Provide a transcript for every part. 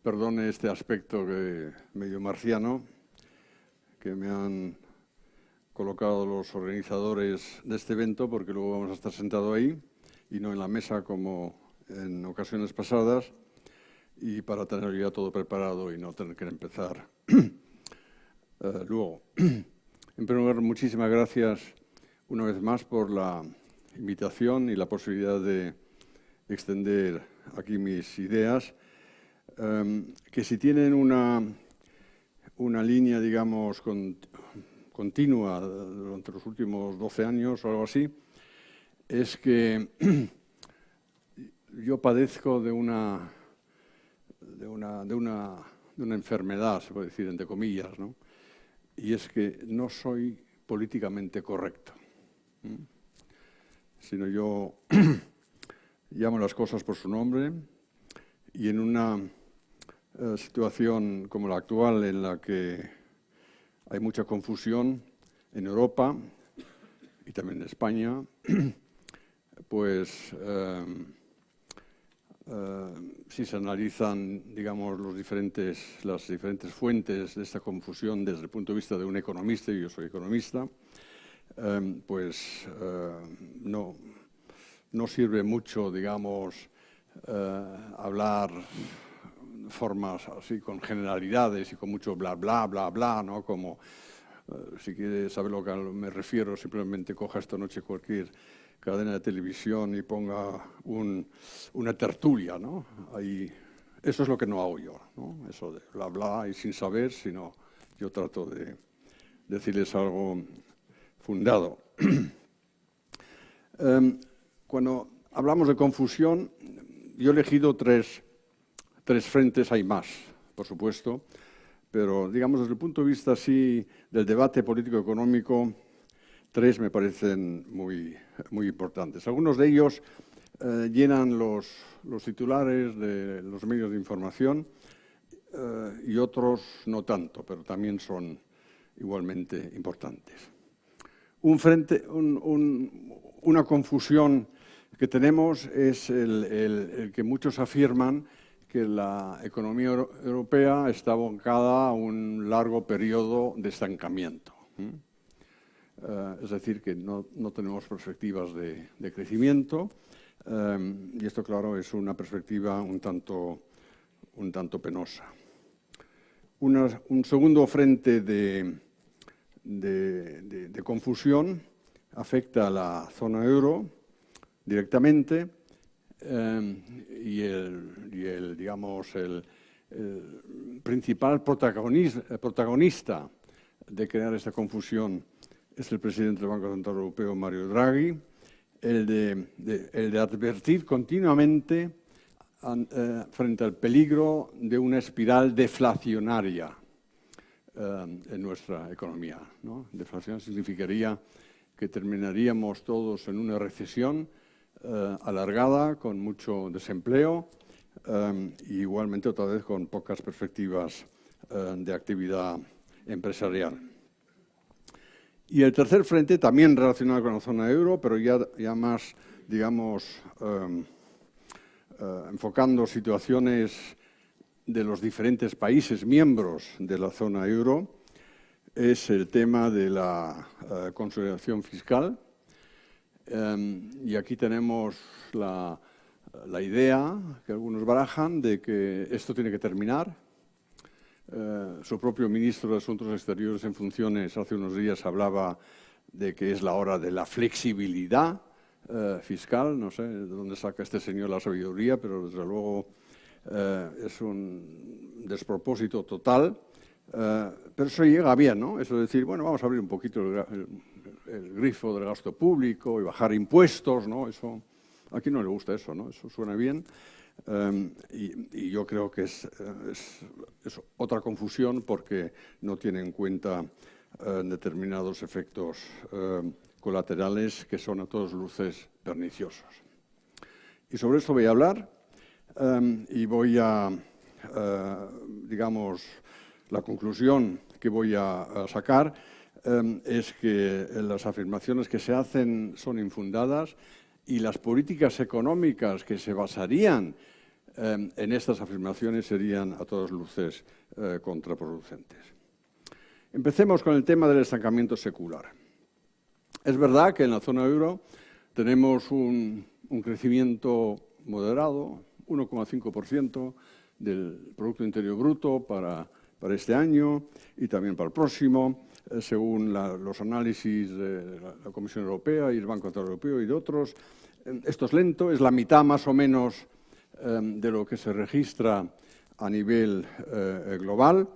perdone este aspecto medio marciano que me han colocado los organizadores de este evento, porque luego vamos a estar sentados ahí y no en la mesa como en ocasiones pasadas, y para tener ya todo preparado y no tener que empezar luego. En primer lugar, muchísimas gracias una vez más por la invitación y la posibilidad de extender aquí mis ideas, que si tienen una línea, digamos, continua durante los últimos 12 años o algo así, es que yo padezco de una enfermedad, se puede decir entre comillas, ¿no? Y es que no soy políticamente correcto, sino yo llamo las cosas por su nombre, y en una situación como la actual, en la que hay mucha confusión en Europa y también en España, pues si se analizan, digamos, las diferentes fuentes de esta confusión desde el punto de vista de un economista, y yo soy economista, pues no sirve mucho, digamos, hablar de formas así con generalidades y con mucho bla, bla, bla, bla, ¿no? Como, si quiere saber lo que me refiero, simplemente coja esta noche cualquier cadena de televisión y ponga una tertulia, ¿no? Ahí, eso es lo que no hago yo, ¿no? Eso de bla, bla y sin saber, sino yo trato de decirles algo fundado. Cuando hablamos de confusión, yo he elegido tres frentes, hay más, por supuesto, pero digamos desde el punto de vista así del debate político-económico, tres me parecen muy importantes. Algunos de ellos llenan los titulares de los medios de información y otros no tanto, pero también son igualmente importantes. Una confusión que tenemos es el que muchos afirman que la economía europea está abocada a un largo periodo de estancamiento. Es decir, que no tenemos perspectivas de crecimiento, y esto, claro, es una perspectiva un tanto penosa. Un segundo frente de confusión afecta a la zona euro directamente, y digamos, el principal protagonista de crear esta confusión es el presidente del Banco Central Europeo, Mario Draghi, el de advertir continuamente frente al peligro de una espiral deflacionaria en nuestra economía, ¿no? Deflación significaría que terminaríamos todos en una recesión alargada, con mucho desempleo, y igualmente otra vez con pocas perspectivas de actividad empresarial. Y el tercer frente, también relacionado con la zona euro, pero ya más, digamos, enfocando situaciones de los diferentes países miembros de la zona euro, es el tema de la consolidación fiscal. Y aquí tenemos la idea que algunos barajan de que esto tiene que terminar. Su propio ministro de Asuntos Exteriores en funciones hace unos días hablaba de que es la hora de la flexibilidad fiscal. No sé de dónde saca este señor la sabiduría, pero desde luego es un despropósito total. Pero eso llega bien, ¿no? Eso de decir, bueno, vamos a abrir un poquito el grifo del gasto público y bajar impuestos, ¿no? Eso, aquí no le gusta eso, ¿no? Eso suena bien. Y yo creo que es otra confusión, porque no tiene en cuenta determinados efectos colaterales que son a todas luces perniciosos. Y sobre esto voy a hablar, y voy a, digamos, la conclusión que voy a sacar es que las afirmaciones que se hacen son infundadas, y las políticas económicas que se basarían en estas afirmaciones serían a todas luces contraproducentes. Empecemos con el tema del estancamiento secular. Es verdad que en la zona euro tenemos un crecimiento moderado, 1,5% del Producto Interior Bruto para este año y también para el próximo, según los análisis de la Comisión Europea y el Banco Central Europeo y de otros. Esto es lento, es la mitad más o menos de lo que se registra a nivel global,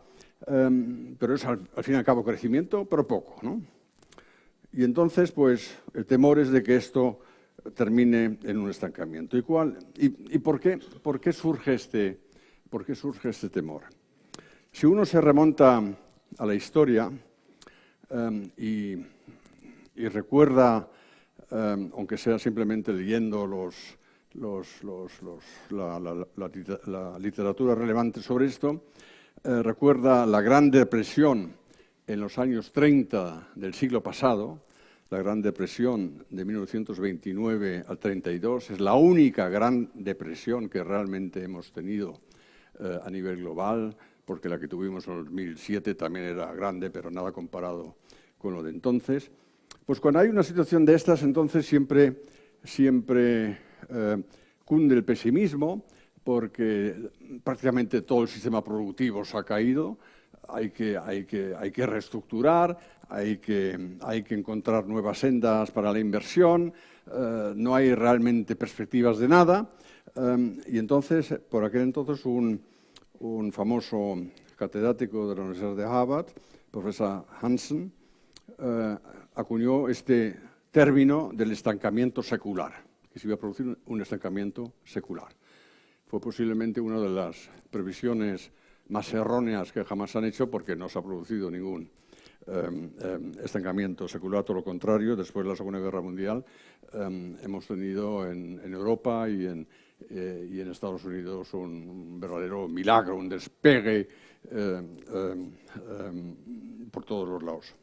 pero es al fin y al cabo crecimiento, pero poco, ¿no? Y entonces, pues, el temor es de que esto termine en un estancamiento. ¿Y por qué surge este temor? Si uno se remonta a la historia y recuerda, aunque sea simplemente leyendo la literatura relevante sobre esto, recuerda la Gran Depresión en los años 30 del siglo pasado. La Gran Depresión de 1929 al 32 es la única Gran Depresión que realmente hemos tenido a nivel global, porque la que tuvimos en el 2007 también era grande, pero nada comparado con lo de entonces. Pues cuando hay una situación de estas, entonces siempre cunde el pesimismo, porque prácticamente todo el sistema productivo se ha caído. Hay que reestructurar, hay que encontrar nuevas sendas para la inversión, no hay realmente perspectivas de nada. Y entonces, por aquel entonces, un famoso catedrático de la Universidad de Harvard, profesor Hansen, acuñó este término del estancamiento secular, que se iba a producir un estancamiento secular. Fue posiblemente una de las previsiones más erróneas que jamás han hecho, porque no se ha producido ningún estancamiento secular, todo lo contrario. Después de la Segunda Guerra Mundial hemos tenido en Europa y en Estados Unidos un verdadero milagro, un despegue por todos los lados.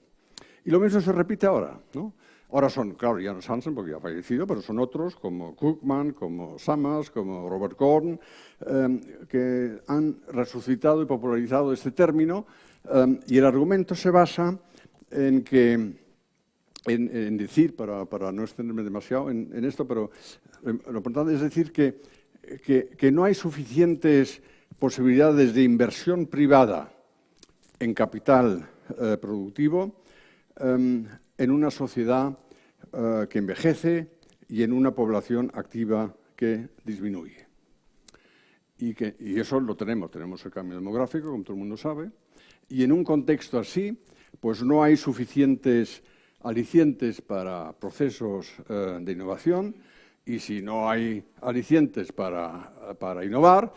Y lo mismo se repite ahora, ¿no? Ahora son, claro, ya no es Hansen porque ya ha fallecido, pero son otros como Krugman, como Summers, como Robert Gordon, que han resucitado y popularizado este término, y el argumento se basa en decir, para no extenderme demasiado en esto, pero lo importante es decir que no hay suficientes posibilidades de inversión privada en capital productivo en una sociedad que envejece y en una población activa que disminuye. Y eso lo tenemos el cambio demográfico, como todo el mundo sabe, y en un contexto así, pues no hay suficientes alicientes para procesos de innovación, y si no hay alicientes para innovar,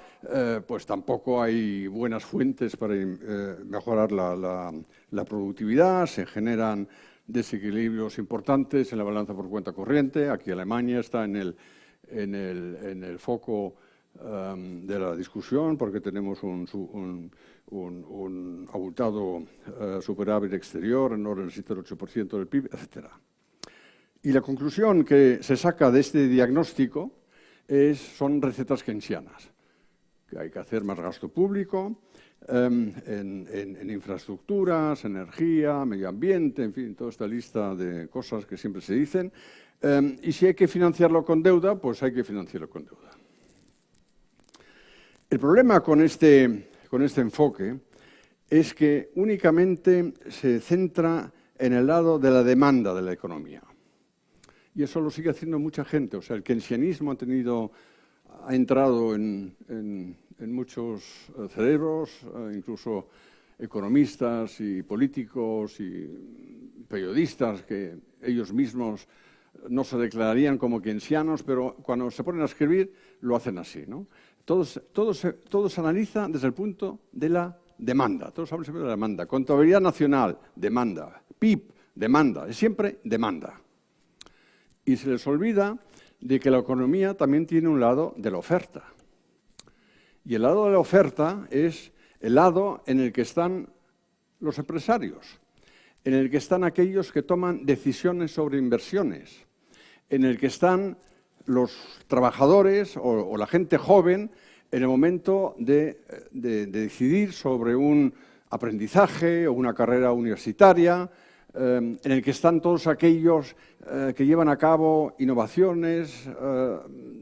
pues tampoco hay buenas fuentes para mejorar la productividad. Se generan desequilibrios importantes en la balanza por cuenta corriente. Aquí Alemania está en el foco de la discusión, porque tenemos un abultado superávit exterior en orden del 7,8% del PIB, etc. Y la conclusión que se saca de este diagnóstico son recetas keynesianas, que hay que hacer más gasto público en infraestructuras, energía, medio ambiente, en fin, toda esta lista de cosas que siempre se dicen. Y si hay que financiarlo con deuda, pues hay que financiarlo con deuda. El problema con este enfoque es que únicamente se centra en el lado de la demanda de la economía. Y eso lo sigue haciendo mucha gente. O sea, el keynesianismo ha entrado en muchos cerebros, incluso economistas y políticos y periodistas que ellos mismos no se declararían como keynesianos, pero cuando se ponen a escribir lo hacen así, ¿no? Todo se analiza desde el punto de la demanda. Todos hablan siempre de la demanda. Contabilidad nacional, demanda. PIB, demanda. Es siempre demanda. Y se les olvida de que la economía también tiene un lado de la oferta. Y el lado de la oferta es el lado en el que están los empresarios, en el que están aquellos que toman decisiones sobre inversiones, en el que están los trabajadores o la gente joven en el momento de decidir sobre un aprendizaje o una carrera universitaria, en el que están todos aquellos que llevan a cabo innovaciones,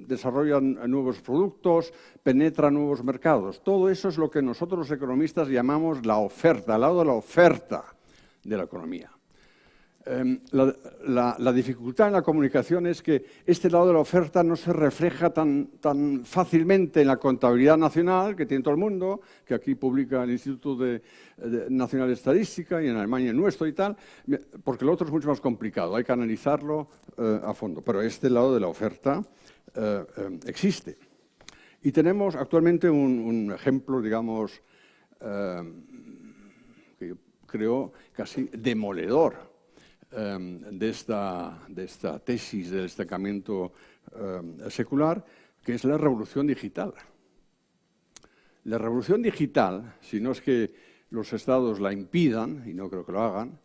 desarrollan nuevos productos, penetran nuevos mercados. Todo eso es lo que nosotros los economistas llamamos la oferta, al lado de la oferta de la economía. La dificultad en la comunicación es que este lado de la oferta no se refleja tan fácilmente en la contabilidad nacional que tiene todo el mundo, que aquí publica el Instituto Nacional de Estadística y en Alemania el nuestro y tal, porque lo otro es mucho más complicado, hay que analizarlo a fondo. Pero este lado de la oferta existe. Y tenemos actualmente un ejemplo, digamos, que yo creo casi demoledor de esta tesis del estancamiento secular, que es la revolución digital. La revolución digital, si no es que los estados la impidan, y no creo que lo hagan,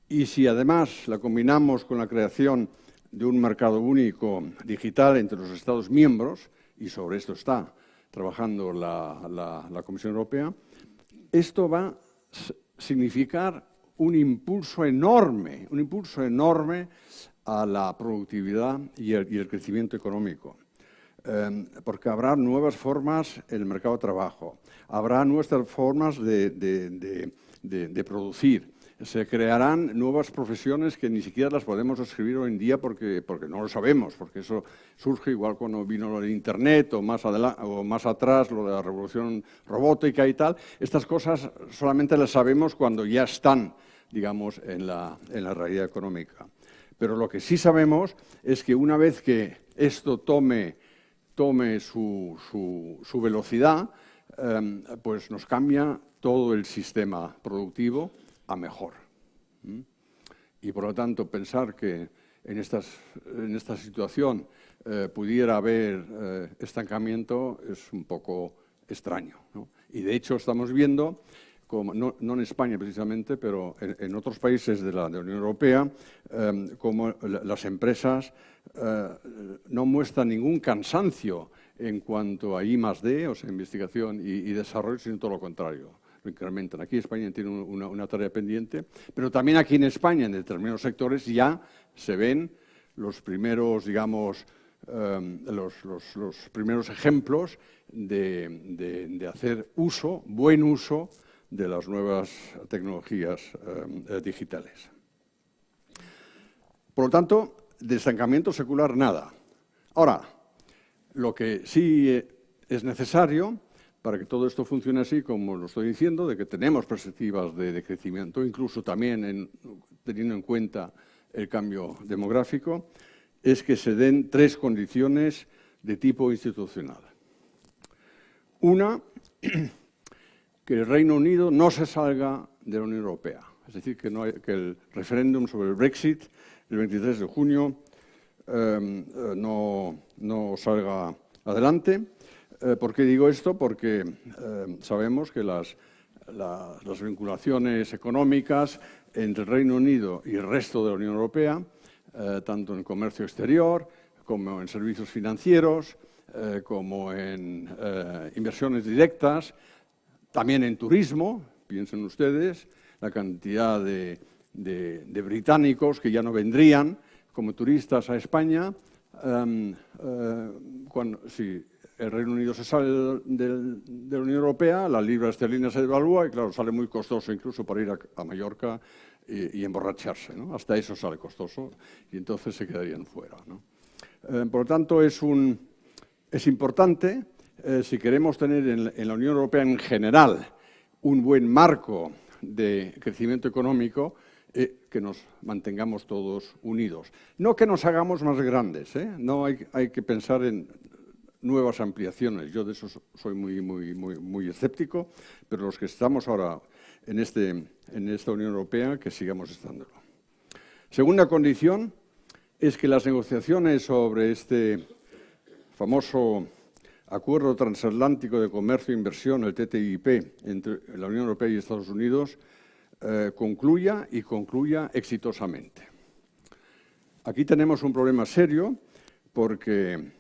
y si además la combinamos con la creación de un mercado único digital entre los estados miembros, y sobre esto está trabajando la Comisión Europea, esto va a significar un impulso enorme a la productividad y el crecimiento económico. Porque habrá nuevas formas en el mercado de trabajo, habrá nuevas formas de producir, se crearán nuevas profesiones que ni siquiera las podemos describir hoy en día porque no lo sabemos, porque eso surge igual cuando vino lo de Internet o más atrás lo de la revolución robótica y tal. Estas cosas solamente las sabemos cuando ya están, digamos, en la realidad económica. Pero lo que sí sabemos es que una vez que esto tome su velocidad, pues nos cambia todo el sistema productivo a mejor. Y por lo tanto, pensar que en esta situación pudiera haber estancamiento es un poco extraño, ¿no? Y de hecho estamos viendo, como, no en España precisamente, pero en otros países de la Unión Europea, como las empresas no muestran ningún cansancio en cuanto a I+D, o sea, investigación y desarrollo, sino todo lo contrario. Lo incrementan. Aquí España tiene una tarea pendiente, pero también aquí en España, en determinados sectores, ya se ven los primeros, digamos, los primeros ejemplos de hacer buen uso de las nuevas tecnologías digitales. Por lo tanto, de estancamiento secular, nada. Ahora, lo que sí es necesario para que todo esto funcione así, como lo estoy diciendo, de que tenemos perspectivas de crecimiento, incluso también teniendo en cuenta el cambio demográfico, es que se den tres condiciones de tipo institucional. Una, que el Reino Unido no se salga de la Unión Europea. Es decir, que el referéndum sobre el Brexit el 23 de junio no salga adelante. ¿Por qué digo esto? Porque sabemos que las vinculaciones económicas entre el Reino Unido y el resto de la Unión Europea, tanto en comercio exterior como en servicios financieros, como en inversiones directas, también en turismo, piensen ustedes, la cantidad de británicos que ya no vendrían como turistas a España si el Reino Unido se sale de la Unión Europea, la libra esterlina se devalúa y, claro, sale muy costoso incluso para ir a Mallorca y emborracharse, ¿no? Hasta eso sale costoso y entonces se quedarían fuera, ¿no? Por lo tanto, es importante, si queremos tener en la Unión Europea en general un buen marco de crecimiento económico, que nos mantengamos todos unidos. No que nos hagamos más grandes, no hay que pensar en nuevas ampliaciones. Yo de eso soy muy escéptico, pero los que estamos ahora en esta Unión Europea, que sigamos estándolo. Segunda condición es que las negociaciones sobre este famoso Acuerdo Transatlántico de Comercio e Inversión, el TTIP, entre la Unión Europea y Estados Unidos, concluya exitosamente. Aquí tenemos un problema serio porque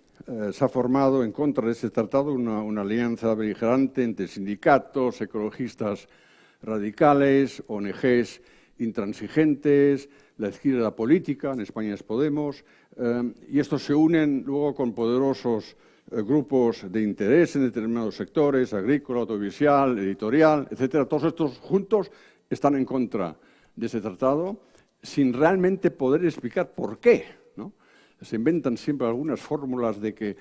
se ha formado en contra de este tratado una alianza beligerante entre sindicatos, ecologistas radicales, ONGs intransigentes, la izquierda política, en España es Podemos, y estos se unen luego con poderosos grupos de interés en determinados sectores, agrícola, audiovisual, editorial, etcétera. Todos estos juntos están en contra de ese tratado sin realmente poder explicar por qué, ¿no? Se inventan siempre algunas fórmulas de que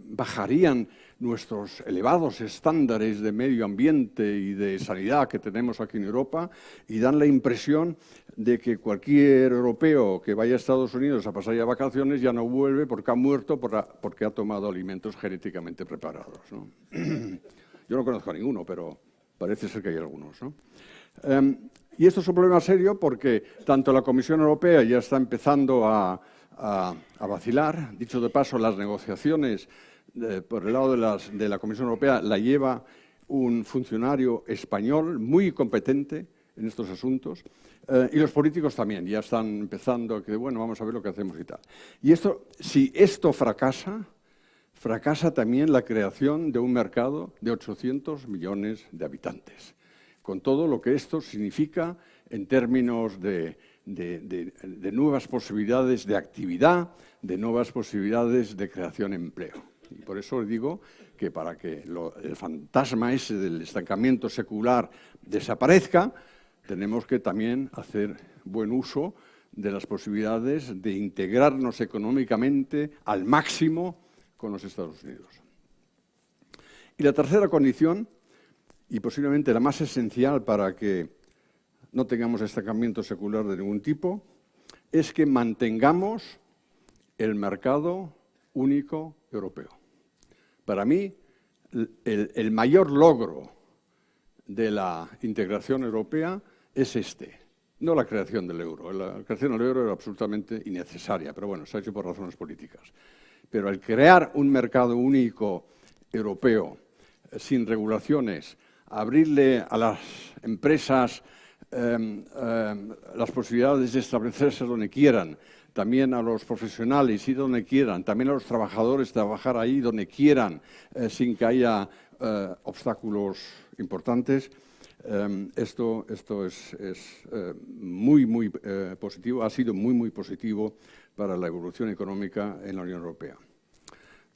bajarían nuestros elevados estándares de medio ambiente y de sanidad que tenemos aquí en Europa y dan la impresión de que cualquier europeo que vaya a Estados Unidos a pasar ya vacaciones ya no vuelve porque ha muerto porque ha tomado alimentos genéticamente preparados, ¿no? Yo no conozco a ninguno, pero parece ser que hay algunos, ¿no? Y esto es un problema serio porque tanto la Comisión Europea ya está empezando a vacilar. Dicho de paso, las negociaciones por el lado de la Comisión Europea la lleva un funcionario español muy competente en estos asuntos. Y los políticos también ya están empezando a que, bueno, vamos a ver lo que hacemos y tal. Y esto, si esto fracasa, fracasa también la creación de un mercado de 800 millones de habitantes, con todo lo que esto significa en términos de nuevas posibilidades de actividad, de nuevas posibilidades de creación de empleo. Y por eso os digo que para que el fantasma ese del estancamiento secular desaparezca, tenemos que también hacer buen uso de las posibilidades de integrarnos económicamente al máximo con los Estados Unidos. Y la tercera condición, y posiblemente la más esencial para que no tengamos estancamiento secular de ningún tipo, es que mantengamos el mercado único europeo. Para mí, el mayor logro de la integración europea es este, no la creación del euro. La creación del euro era absolutamente innecesaria, pero bueno, se ha hecho por razones políticas. Pero el crear un mercado único europeo sin regulaciones, abrirle a las empresas las posibilidades de establecerse donde quieran, también a los profesionales ir donde quieran, también a los trabajadores trabajar ahí donde quieran, sin que haya obstáculos importantes. Esto es muy positivo, ha sido muy positivo para la evolución económica en la Unión Europea.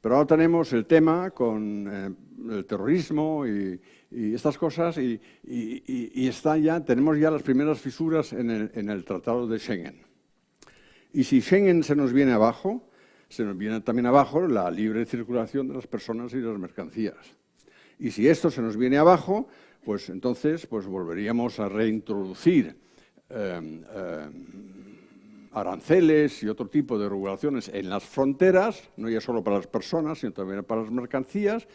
Pero ahora tenemos el tema con el terrorismo y estas cosas y tenemos ya las primeras fisuras en el Tratado de Schengen. Y si Schengen se nos viene abajo, se nos viene también abajo la libre circulación de las personas y de las mercancías. Y si esto se nos viene abajo, pues entonces volveríamos a reintroducir aranceles y otro tipo de regulaciones en las fronteras, no ya solo para las personas, sino también para las mercancías,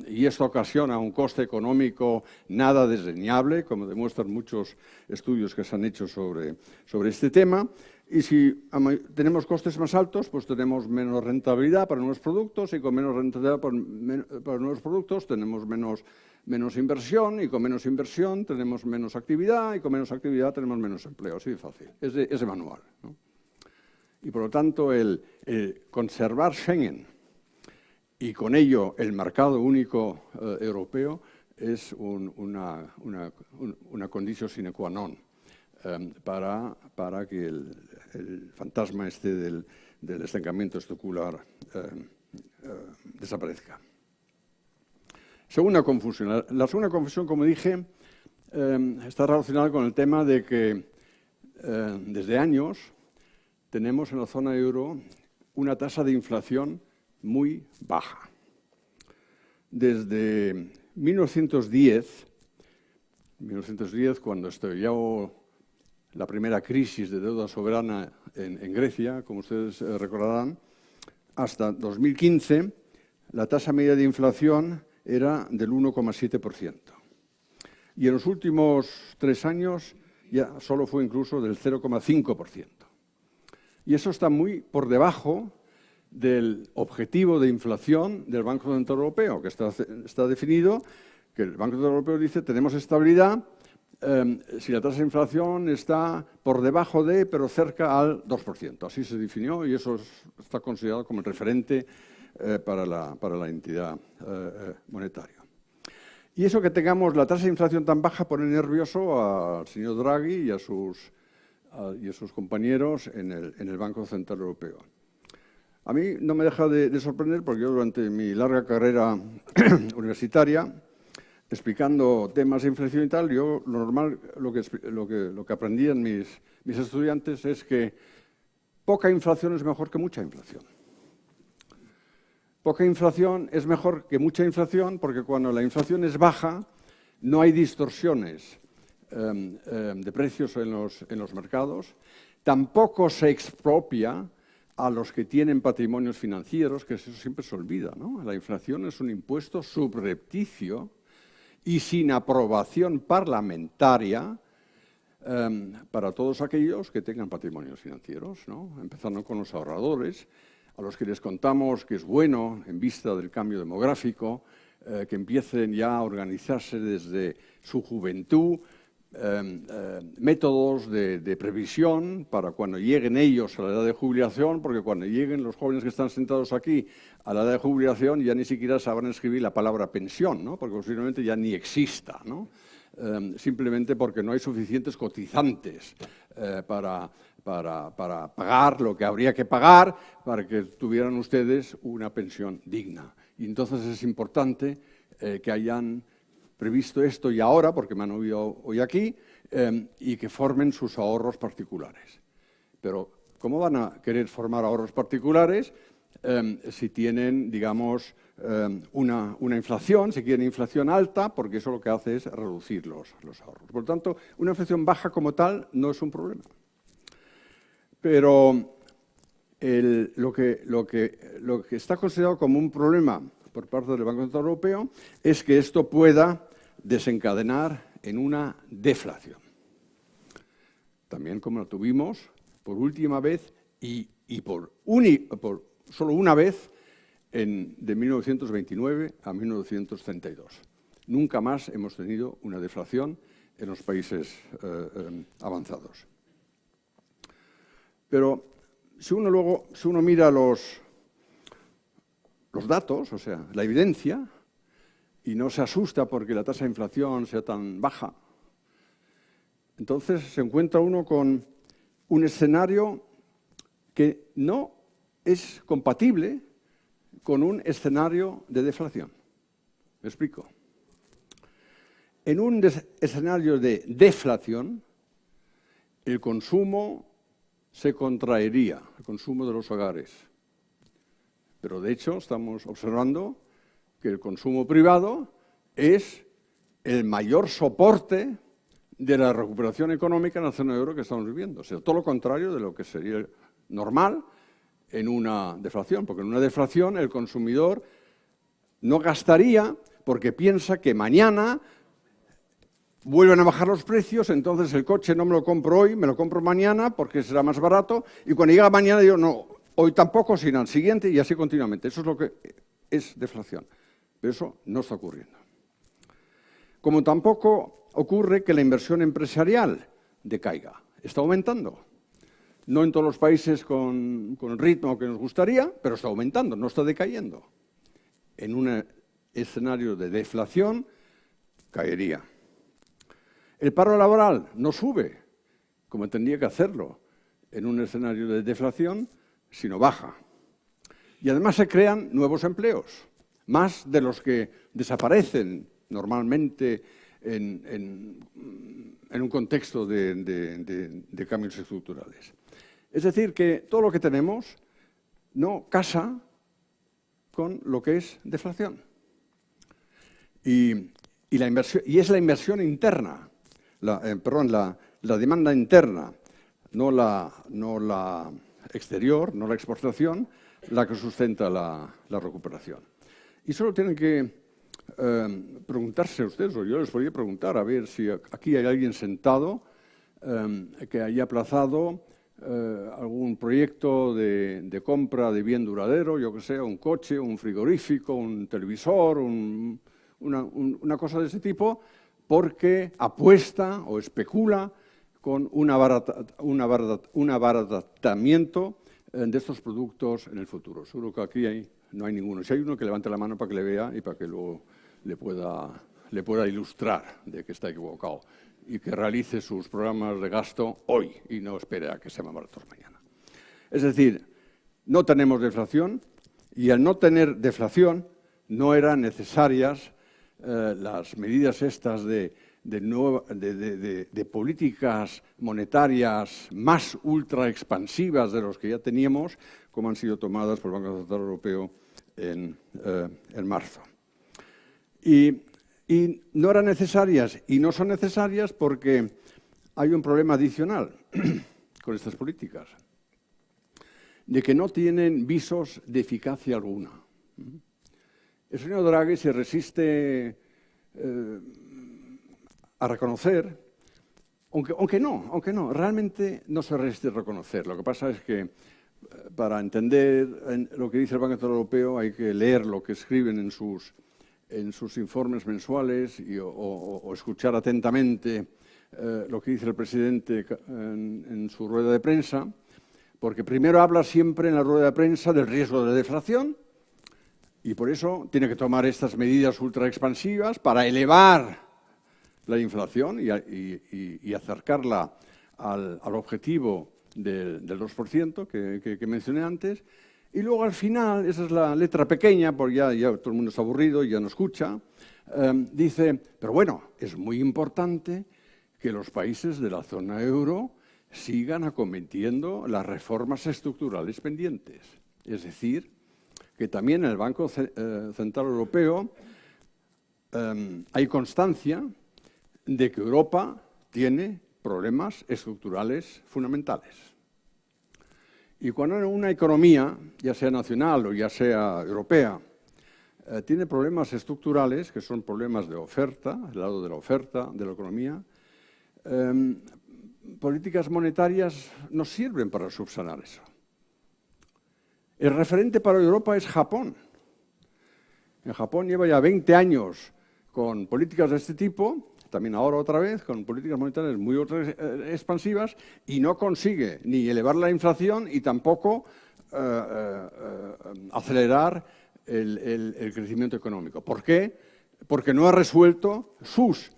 y esto ocasiona un coste económico nada desdeñable, como demuestran muchos estudios que se han hecho sobre este tema. Y si tenemos costes más altos, pues tenemos menos rentabilidad para nuevos productos, y con menos rentabilidad para nuevos productos tenemos menos inversión, y con menos inversión tenemos menos actividad, y con menos actividad tenemos menos empleo. Así de fácil, es de manual, ¿no? Y por lo tanto, el conservar Schengen y con ello el mercado único europeo es una condición sine qua non para que el fantasma este del estancamiento secular desaparezca. Segunda confusión. La segunda confusión, como dije, está relacionada con el tema de que desde años tenemos en la zona euro una tasa de inflación muy baja. Desde 1910, cuando estalló la primera crisis de deuda soberana en Grecia, como ustedes recordarán, hasta 2015, la tasa media de inflación era del 1,7%. Y en los últimos 3 años ya solo fue incluso del 0,5%. Y eso está muy por debajo del objetivo de inflación del Banco Central Europeo, que está definido, que el Banco Central Europeo dice tenemos estabilidad si la tasa de inflación está por debajo de, pero cerca al 2%. Así se definió y eso está considerado como el referente para la entidad monetaria. Y eso que tengamos la tasa de inflación tan baja pone nervioso al señor Draghi y a sus compañeros en el Banco Central Europeo. A mí no me deja de sorprender porque yo durante mi larga carrera universitaria, explicando temas de inflación y tal, yo lo normal, lo que aprendían mis estudiantes es que poca inflación es mejor que mucha inflación. Poca inflación es mejor que mucha inflación porque cuando la inflación es baja no hay distorsiones de precios en los mercados, tampoco se expropia a los que tienen patrimonios financieros, que eso siempre se olvida, ¿no? La inflación es un impuesto subrepticio y sin aprobación parlamentaria para todos aquellos que tengan patrimonios financieros, ¿no? Empezando con los ahorradores, a los que les contamos que es bueno, en vista del cambio demográfico, que empiecen ya a organizarse desde su juventud, métodos de previsión para cuando lleguen ellos a la edad de jubilación, porque cuando lleguen los jóvenes que están sentados aquí a la edad de jubilación ya ni siquiera sabrán escribir la palabra pensión, ¿no? Porque posiblemente ya ni exista, ¿no? Simplemente porque no hay suficientes cotizantes para pagar lo que habría que pagar para que tuvieran ustedes una pensión digna. Y entonces es importante que hayan previsto esto y ahora, porque me han oído hoy aquí, y que formen sus ahorros particulares. Pero, ¿cómo van a querer formar ahorros particulares si tienen, digamos, una inflación, si quieren inflación alta, porque eso lo que hace es reducir los ahorros? Por lo tanto, una inflación baja como tal no es un problema. Pero lo que está considerado como un problema por parte del Banco Central Europeo es que esto pueda desencadenar en una deflación. También como lo tuvimos por última vez y por solo una vez de 1929 a 1932. Nunca más hemos tenido una deflación en los países avanzados. Pero si uno mira los datos, o sea, la evidencia, y no se asusta porque la tasa de inflación sea tan baja, entonces se encuentra uno con un escenario que no es compatible con un escenario de deflación. ¿Me explico? En un escenario de deflación, el consumo se contraería, el consumo de los hogares. Pero de hecho estamos observando que el consumo privado es el mayor soporte de la recuperación económica en la zona euro que estamos viviendo. O sea, todo lo contrario de lo que sería normal en una deflación, porque en una deflación el consumidor no gastaría porque piensa que mañana vuelven a bajar los precios, entonces el coche no me lo compro hoy, me lo compro mañana porque será más barato, y cuando llega mañana digo, no, hoy tampoco, sino al siguiente, y así continuamente. Eso es lo que es deflación. Pero eso no está ocurriendo. Como tampoco ocurre que la inversión empresarial decaiga. Está aumentando. No en todos los países con el ritmo que nos gustaría, pero está aumentando, no está decayendo. En un escenario de deflación, caería. El paro laboral no sube, como tendría que hacerlo en un escenario de deflación, sino baja. Y además se crean nuevos empleos, más de los que desaparecen normalmente en un contexto de cambios estructurales. Es decir, que todo lo que tenemos no casa con lo que es deflación. Y es la inversión interna, la demanda interna, no la exterior, no la exportación, la que sustenta la recuperación. Y solo tienen que preguntarse ustedes, o yo les podría preguntar, a ver si aquí hay alguien sentado que haya aplazado algún proyecto de compra de bien duradero, yo que sé, un coche, un frigorífico, un televisor, una cosa de ese tipo, porque apuesta o especula con un abaratamiento de estos productos en el futuro. Seguro que aquí no hay ninguno. Si hay uno, que levante la mano para que le vea y para que luego le pueda ilustrar de que está equivocado y que realice sus programas de gasto hoy y no espere a que sean más baratos mañana. Es decir, no tenemos deflación y al no tener deflación no eran necesarias las medidas estas de políticas monetarias más ultra expansivas de los que ya teníamos, como han sido tomadas por el Banco Central Europeo en marzo. Y no eran necesarias y no son necesarias porque hay un problema adicional con estas políticas, de que no tienen visos de eficacia alguna. El señor Draghi se resiste a reconocer, aunque no, realmente no se resiste a reconocer. Lo que pasa es que para entender lo que dice el Banco Central Europeo hay que leer lo que escriben en sus informes mensuales o escuchar atentamente lo que dice el presidente en su rueda de prensa, porque primero habla siempre en la rueda de prensa del riesgo de deflación y por eso tiene que tomar estas medidas ultra expansivas para elevar la inflación y acercarla al objetivo del 2% que mencioné antes. Y luego al final, esa es la letra pequeña, porque ya todo el mundo está aburrido y ya no escucha, dice, pero bueno, es muy importante que los países de la zona euro sigan acometiendo las reformas estructurales pendientes. Es decir, que también en el Banco Central Europeo hay constancia de que Europa tiene problemas estructurales fundamentales. Y cuando una economía, ya sea nacional o ya sea europea, tiene problemas estructurales, que son problemas de oferta, el lado de la oferta de la economía, políticas monetarias no sirven para subsanar eso. El referente para Europa es Japón. En Japón lleva ya 20 años con políticas de este tipo, también ahora otra vez, con políticas monetarias muy expansivas, y no consigue ni elevar la inflación y tampoco acelerar el crecimiento económico. ¿Por qué? Porque no ha resuelto sus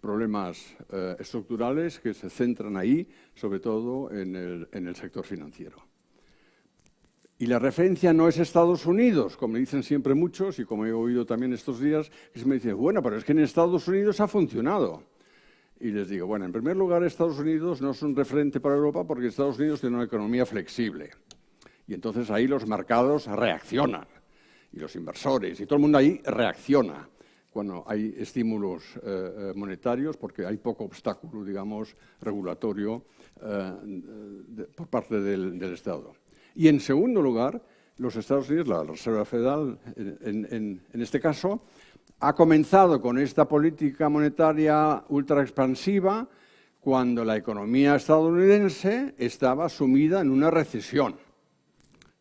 problemas estructurales que se centran ahí, sobre todo en el sector financiero. Y la referencia no es Estados Unidos, como dicen siempre muchos, y como he oído también estos días, que se me dice, bueno, pero es que en Estados Unidos ha funcionado. Y les digo, bueno, en primer lugar, Estados Unidos no es un referente para Europa porque Estados Unidos tiene una economía flexible. Y entonces ahí los mercados reaccionan, y los inversores, y todo el mundo ahí reacciona cuando hay estímulos monetarios, porque hay poco obstáculo, digamos, regulatorio por parte del Estado. Y en segundo lugar, los Estados Unidos, la Reserva Federal, en este caso, ha comenzado con esta política monetaria ultra expansiva cuando la economía estadounidense estaba sumida en una recesión.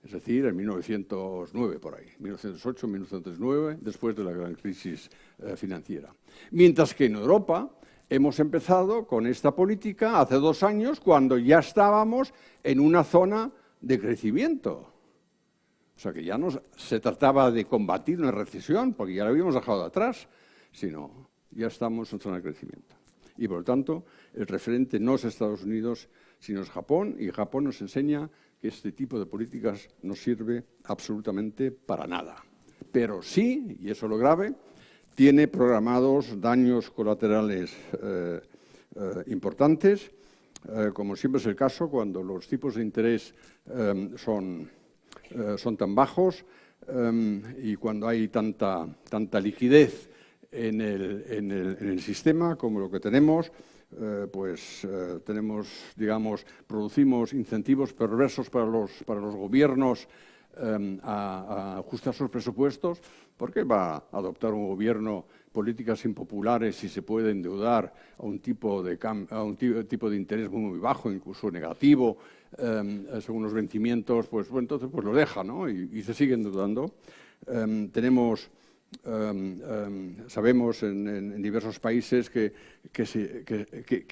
Es decir, en 1909 por ahí, 1908, 1909, después de la gran crisis financiera. Mientras que en Europa hemos empezado con esta política hace 2 años, cuando ya estábamos en una zona de crecimiento. O sea que ya no se trataba de combatir una recesión, porque ya la habíamos dejado atrás, sino ya estamos en zona de crecimiento. Y por lo tanto, el referente no es Estados Unidos, sino es Japón, y Japón nos enseña que este tipo de políticas no sirve absolutamente para nada. Pero sí, y eso es lo grave, tiene programados daños colaterales importantes, como siempre es el caso cuando los tipos de interés son tan bajos y cuando hay tanta liquidez en el sistema como lo que tenemos, tenemos, digamos, producimos incentivos perversos para los gobiernos a ajustar sus presupuestos. ¿Por qué va a adoptar un gobierno políticas impopulares si se puede endeudar a un tipo de interés muy bajo, incluso negativo, según los vencimientos? Pues bueno, entonces lo deja, ¿no? Y se sigue endeudando. Tenemos sabemos en diversos países que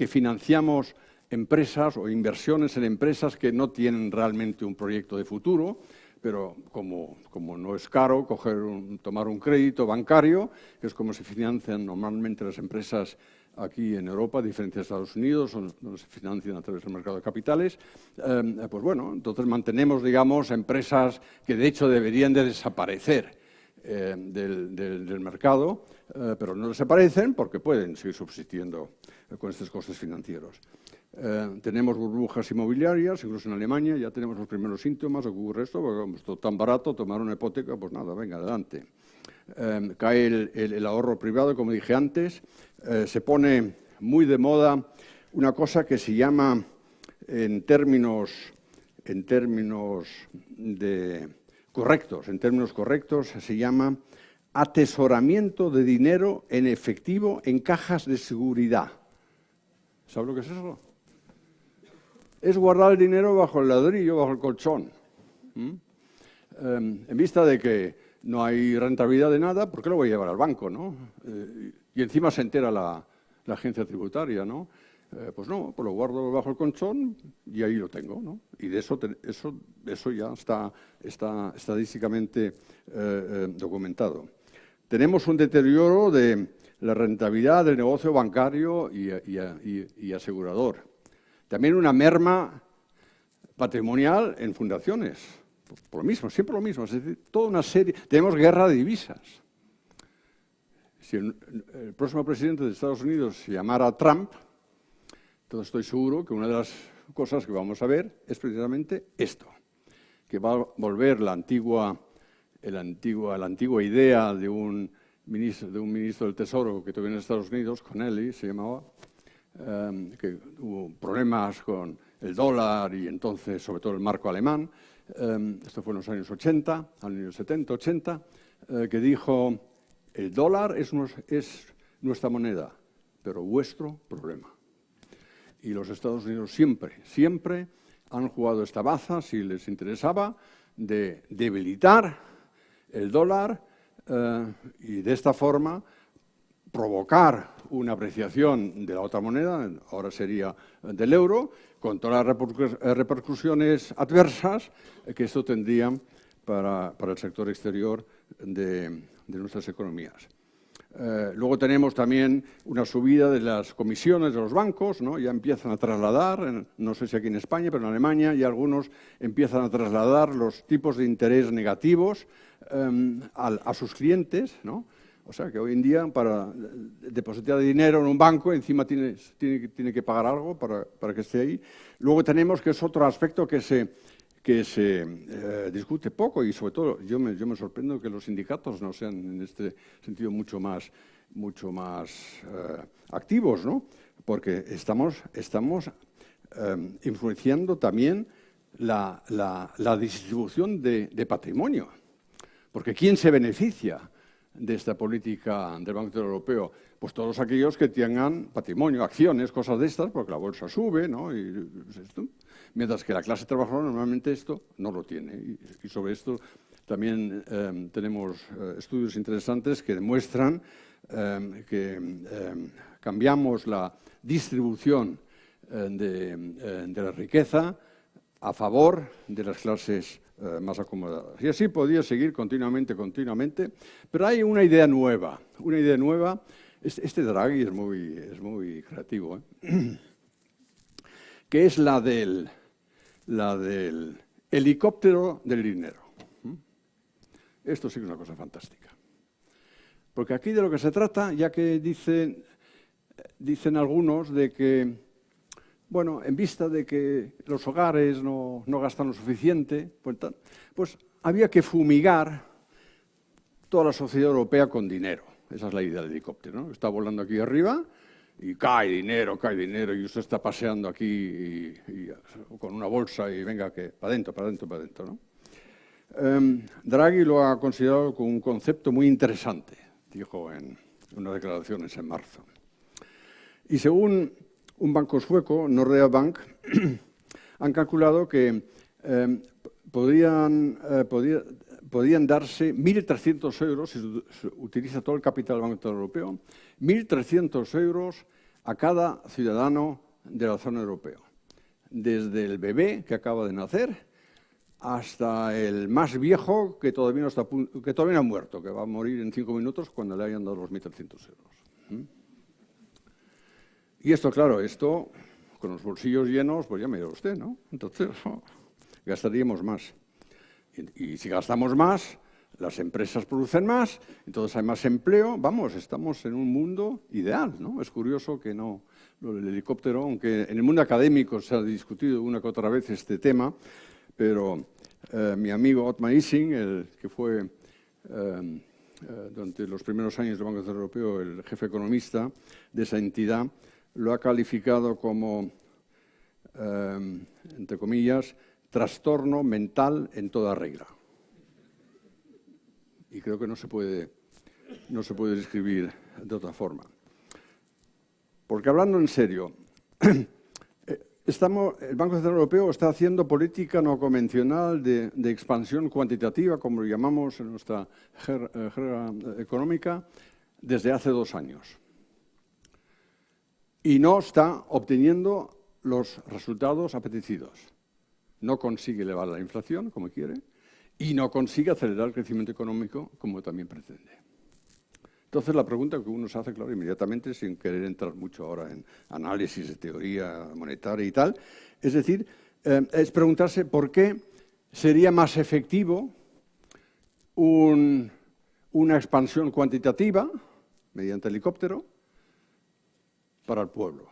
financiamos empresas o inversiones en empresas que no tienen realmente un proyecto de futuro, pero como no es caro tomar un crédito bancario, que es como se financian normalmente las empresas aquí en Europa, a diferencia de Estados Unidos, donde se financian a través del mercado de capitales, pues bueno, entonces mantenemos, digamos, empresas que de hecho deberían de desaparecer del mercado, pero no desaparecen porque pueden seguir subsistiendo con estos costes financieros. Tenemos burbujas inmobiliarias, incluso en Alemania ya tenemos los primeros síntomas, ocurre esto, porque como es tan barato tomar una hipoteca, pues nada, venga, adelante. Cae el ahorro privado, como dije antes, se pone muy de moda una cosa que se llama, en términos correctos, se llama atesoramiento de dinero en efectivo en cajas de seguridad. ¿Sabe lo que es eso? Es guardar el dinero bajo el ladrillo, bajo el colchón. En vista de que no hay rentabilidad de nada, ¿por qué lo voy a llevar al banco, no? Y encima se entera la agencia tributaria, ¿no? Pues no, pues lo guardo bajo el colchón y ahí lo tengo, ¿no? Y de eso ya está estadísticamente documentado. Tenemos un deterioro de la rentabilidad del negocio bancario y asegurador. También una merma patrimonial en fundaciones. Por lo mismo, siempre lo mismo. Es decir, toda una serie. Tenemos guerra de divisas. Si el próximo presidente de Estados Unidos se llamara Trump, entonces estoy seguro que una de las cosas que vamos a ver es precisamente esto, que va a volver la antigua idea de un ministro del Tesoro que tuvo en Estados Unidos, Connelly se llamaba, que hubo problemas con el dólar y entonces sobre todo el marco alemán. Esto fue en los años 80, años 70, 80, que dijo: el dólar es nuestra moneda, pero vuestro problema. Y los Estados Unidos siempre han jugado esta baza, si les interesaba, de debilitar el dólar y de esta forma provocar una apreciación de la otra moneda, ahora sería del euro, con todas las repercusiones adversas que esto tendría para el sector exterior de nuestras economías. Luego tenemos también una subida de las comisiones de los bancos, ¿no? Ya empiezan a trasladar, no sé si aquí en España, pero en Alemania ya algunos empiezan a trasladar los tipos de interés negativos a sus clientes, ¿no? O sea que hoy en día para depositar dinero en un banco encima tiene que pagar algo para que esté ahí. Luego tenemos, que es otro aspecto que se discute poco, y sobre todo yo me sorprendo que los sindicatos no sean en este sentido mucho más activos, ¿no? Porque estamos influenciando también la distribución de patrimonio. Porque ¿quién se beneficia de esta política del Banco Central Europeo? Pues todos aquellos que tengan patrimonio, acciones, cosas de estas, porque la bolsa sube, ¿no? Mientras que la clase trabajadora normalmente esto no lo tiene. Y sobre esto también tenemos estudios interesantes que demuestran que cambiamos la distribución de la riqueza a favor de las clases más acomodadas. Y así podría seguir continuamente, pero hay una idea nueva. Este Draghi es muy creativo, que es la del helicóptero del dinero. Esto sí que es una cosa fantástica. Porque aquí de lo que se trata, ya que dicen algunos de que, bueno, en vista de que los hogares no gastan lo suficiente, pues había que fumigar toda la sociedad europea con dinero. Esa es la idea del helicóptero, ¿no? Está volando aquí arriba y cae dinero, y usted está paseando aquí con una bolsa y venga, que para adentro, ¿no? Draghi lo ha considerado como un concepto muy interesante, dijo en unas declaraciones en marzo. Y según un banco sueco, Nordea Bank, han calculado que podían darse 1.300 euros, si se utiliza todo el capital del Banco Central Europeo, 1.300 euros a cada ciudadano de la zona europea. Desde el bebé que acaba de nacer hasta el más viejo que todavía no ha muerto, que va a morir en 5 minutos cuando le hayan dado los 1.300 euros. Y esto, claro, esto con los bolsillos llenos, pues ya me dirá usted, ¿no? Entonces, gastaríamos más. Y si gastamos más, las empresas producen más, entonces hay más empleo. Vamos, estamos en un mundo ideal, ¿no? Es curioso que no, lo del helicóptero, aunque en el mundo académico se ha discutido una que otra vez este tema, pero mi amigo Otmar Issing, el que fue durante los primeros años del Banco Central Europeo el jefe economista de esa entidad, lo ha calificado como, entre comillas, trastorno mental en toda regla. Y creo que no se puede describir de otra forma. Porque hablando en serio, el Banco Central Europeo está haciendo política no convencional de expansión cuantitativa, como lo llamamos en nuestra jerga económica, desde hace 2 años. Y no está obteniendo los resultados apetecidos. No consigue elevar la inflación, como quiere, y no consigue acelerar el crecimiento económico, como también pretende. Entonces, la pregunta que uno se hace, claro, inmediatamente, sin querer entrar mucho ahora en análisis de teoría monetaria y tal, es decir, es preguntarse por qué sería más efectivo una expansión cuantitativa, mediante helicóptero, para el pueblo.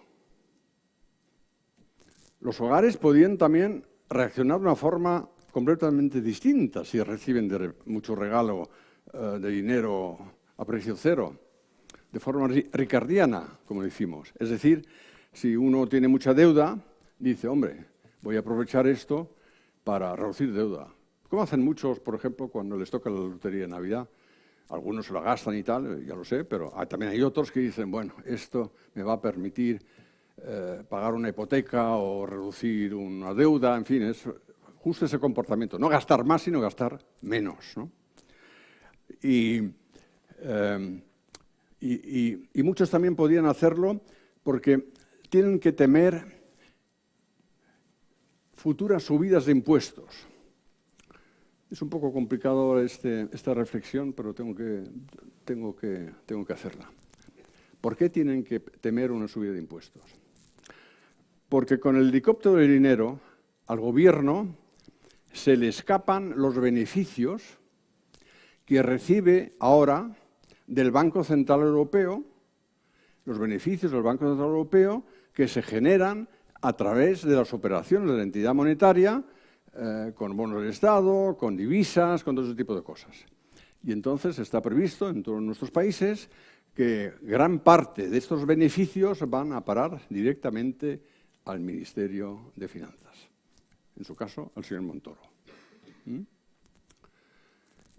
Los hogares podían también reaccionar de una forma completamente distinta si reciben mucho regalo de dinero a precio cero, de forma ricardiana, como decimos. Es decir, si uno tiene mucha deuda, dice, hombre, voy a aprovechar esto para reducir deuda. Como hacen muchos, por ejemplo, cuando les toca la lotería de Navidad. Algunos se la gastan y tal, ya lo sé, pero también hay otros que dicen, bueno, esto me va a permitir pagar una hipoteca o reducir una deuda, en fin, es justo ese comportamiento. No gastar más, sino gastar menos, ¿no? Y muchos también podían hacerlo porque tienen que temer futuras subidas de impuestos. Es un poco complicado esta reflexión, pero tengo que hacerla. ¿Por qué tienen que temer una subida de impuestos? Porque con el helicóptero de dinero al gobierno se le escapan los beneficios que recibe ahora del Banco Central Europeo, los beneficios del Banco Central Europeo que se generan a través de las operaciones de la entidad monetaria, con bonos del Estado, con divisas, con todo ese tipo de cosas. Y entonces está previsto en todos nuestros países que gran parte de estos beneficios van a parar directamente al Ministerio de Finanzas. En su caso, al señor Montoro.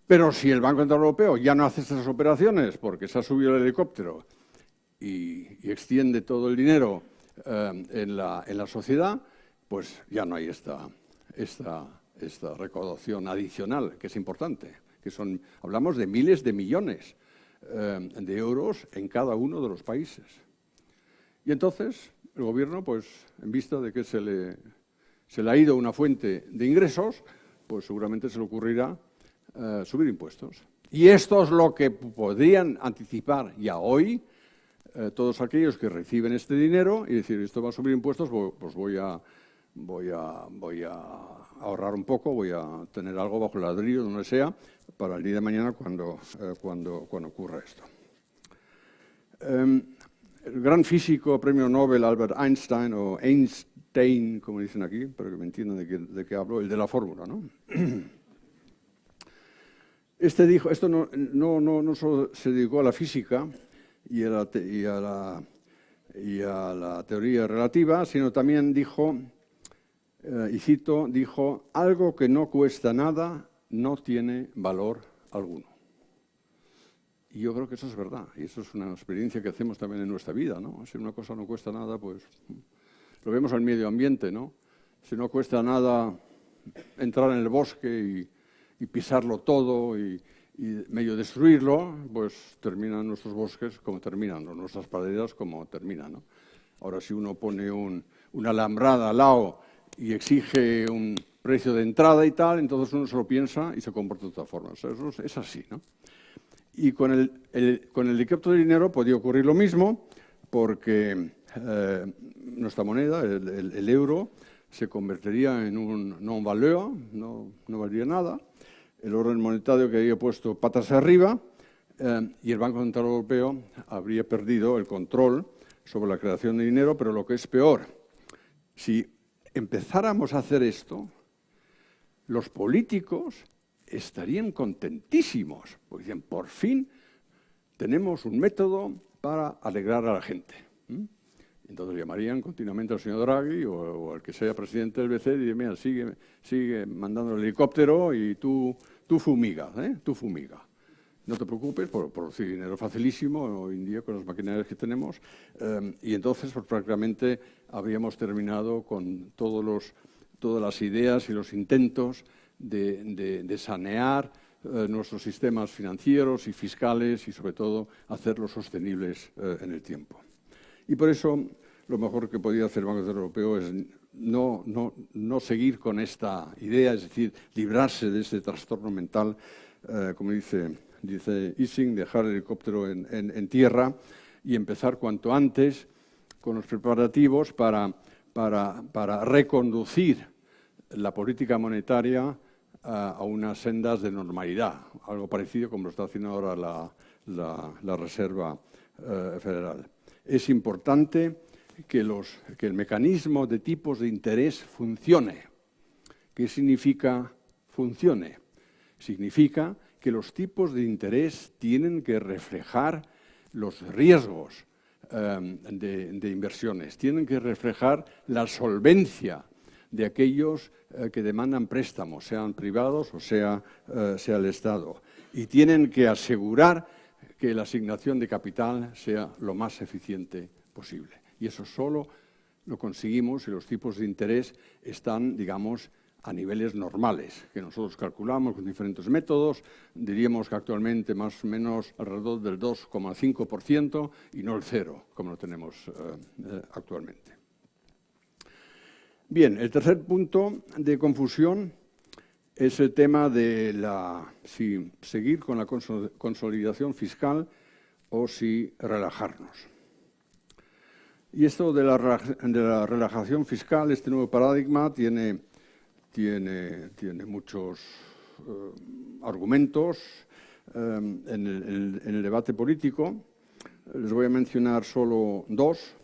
Pero si el Banco Central Europeo ya no hace estas operaciones porque se ha subido el helicóptero y extiende todo el dinero en la sociedad, pues ya no hay esta recaudación adicional, que es importante. Hablamos de miles de millones de euros en cada uno de los países. Y entonces el gobierno, pues en vista de que se le ha ido una fuente de ingresos, pues seguramente se le ocurrirá subir impuestos. Y esto es lo que podrían anticipar ya hoy todos aquellos que reciben este dinero y decir, esto va a subir impuestos, pues voy a ahorrar un poco, voy a tener algo bajo el ladrillo, donde sea, para el día de mañana cuando ocurra esto. El gran físico, premio Nobel Albert Einstein, o Einstein, como dicen aquí, para que me entiendan de qué hablo, el de la fórmula, ¿no? Este dijo, esto no solo se dedicó a la física y a la teoría relativa, sino también dijo, y cito, dijo, algo que no cuesta nada no tiene valor alguno. Y yo creo que eso es verdad, y eso es una experiencia que hacemos también en nuestra vida, ¿no? Si una cosa no cuesta nada, pues lo vemos al medio ambiente, ¿no? Si no cuesta nada entrar en el bosque y pisarlo todo y medio destruirlo, pues terminan nuestros bosques como terminan, o nuestras praderas como terminan, ¿no? Ahora, si uno pone una alambrada al lado y exige un precio de entrada y tal, entonces uno se lo piensa y se comporta de otra forma. O sea, eso es así, ¿no? Y con el helicóptero de dinero podía ocurrir lo mismo, porque nuestra moneda, el euro, se convertiría en un non-valeur, no valdría nada. El orden monetario que había puesto patas arriba y el Banco Central Europeo habría perdido el control sobre la creación de dinero, pero lo que es peor, si empezáramos a hacer esto, los políticos estarían contentísimos, porque dicen, por fin tenemos un método para alegrar a la gente. Entonces llamarían continuamente al señor Draghi o al que sea presidente del BCE y dirían, mira, sigue mandando el helicóptero y tú fumiga, tú fumiga. No te preocupes, por producir dinero facilísimo hoy en día con las maquinarias que tenemos. Y entonces, pues, prácticamente habríamos terminado con todas las ideas y los intentos de sanear nuestros sistemas financieros y fiscales y, sobre todo, hacerlos sostenibles en el tiempo. Y por eso, lo mejor que podía hacer el Banco Central Europeo es no seguir con esta idea, es decir, librarse de este trastorno mental, como dice Ising, dejar el helicóptero en tierra y empezar cuanto antes con los preparativos para reconducir la política monetaria a unas sendas de normalidad, algo parecido como lo está haciendo ahora la Reserva Federal. Es importante que el mecanismo de tipos de interés funcione. ¿Qué significa funcione? Significa que los tipos de interés tienen que reflejar los riesgos de inversiones, tienen que reflejar la solvencia de aquellos que demandan préstamos, sean privados o sea el Estado, y tienen que asegurar que la asignación de capital sea lo más eficiente posible. Y eso solo lo conseguimos si los tipos de interés están, digamos, a niveles normales, que nosotros calculamos con diferentes métodos. Diríamos que actualmente más o menos alrededor del 2,5% y no el 0%, como lo tenemos actualmente. Bien, el tercer punto de confusión es el tema de si seguir con la consolidación fiscal o si relajarnos. Y esto de la relajación fiscal, este nuevo paradigma, tiene muchos argumentos en el debate político. Les voy a mencionar solo dos.